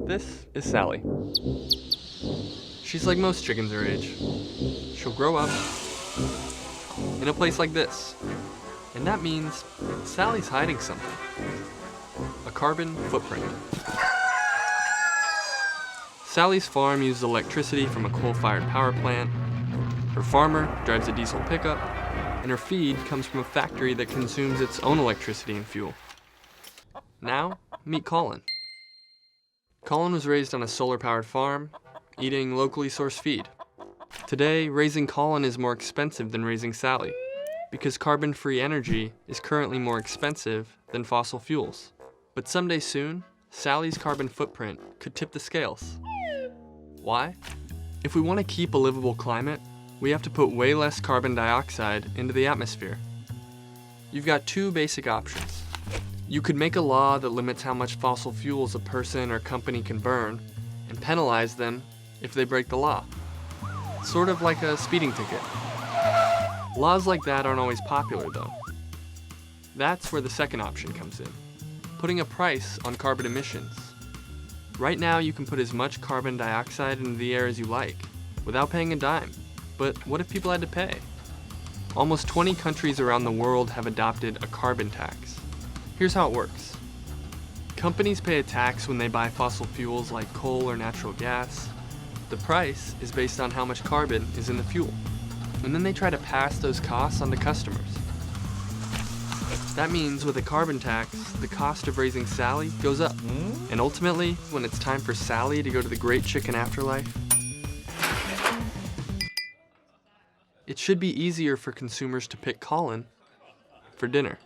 This is Sally. She's like most chickens her age. She'll grow up in a place like this. And that means Sally's hiding something. A carbon footprint. Sally's farm uses electricity from a coal-fired power plant. Her farmer drives a diesel pickup, and her feed comes from a factory that consumes its own electricity and fuel. Now, meet Colin. Colin was raised on a solar-powered farm, eating locally sourced feed. Today, raising Colin is more expensive than raising Sally, because carbon-free energy is currently more expensive than fossil fuels. But someday soon, Sally's carbon footprint could tip the scales. Why? If we want to keep a livable climate, we have to put way less carbon dioxide into the atmosphere. You've got two basic options. You could make a law that limits how much fossil fuels a person or company can burn and penalize them if they break the law. Sort of like a speeding ticket. Laws like that aren't always popular though. That's where the second option comes in. Putting a price on carbon emissions. Right now you can put as much carbon dioxide into the air as you like, without paying a dime. But what if people had to pay? Almost 20 countries around the world have adopted a carbon tax. Here's how it works. Companies pay a tax when they buy fossil fuels like coal or natural gas. The price is based on how much carbon is in the fuel. And then they try to pass those costs on to customers. That means with a carbon tax, the cost of raising Sally goes up. And ultimately, when it's time for Sally to go to the great chicken afterlife, it should be easier for consumers to pick Colin for dinner.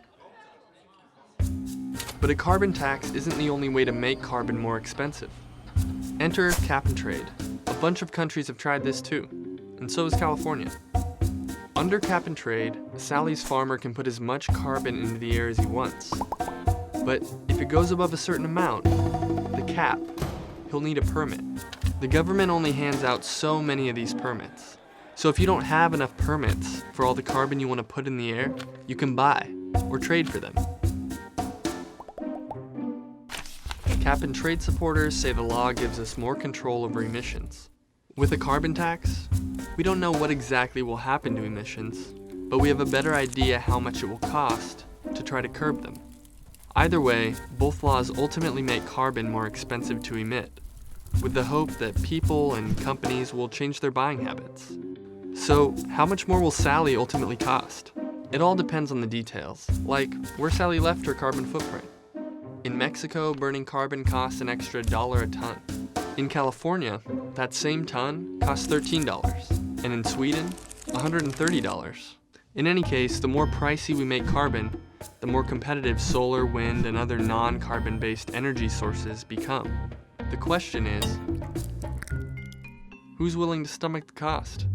But a carbon tax isn't the only way to make carbon more expensive. Enter cap and trade. A bunch of countries have tried this too, and so has California. Under cap and trade, Sally's farmer can put as much carbon into the air as he wants. But if it goes above a certain amount, the cap, he'll need a permit. The government only hands out so many of these permits. So if you don't have enough permits for all the carbon you want to put in the air, you can buy or trade for them. Cap and trade supporters say the law gives us more control over emissions. With a carbon tax, we don't know what exactly will happen to emissions, but we have a better idea how much it will cost to try to curb them. Either way, both laws ultimately make carbon more expensive to emit, with the hope that people and companies will change their buying habits. So, how much more will Sally ultimately cost? It all depends on the details, like where Sally left her carbon footprint. In Mexico, burning carbon costs an extra $1 a ton. In California, that same ton costs $13, and in Sweden, $130. In any case, the more pricey we make carbon, the more competitive solar, wind, and other non-carbon-based energy sources become. The question is, who's willing to stomach the cost?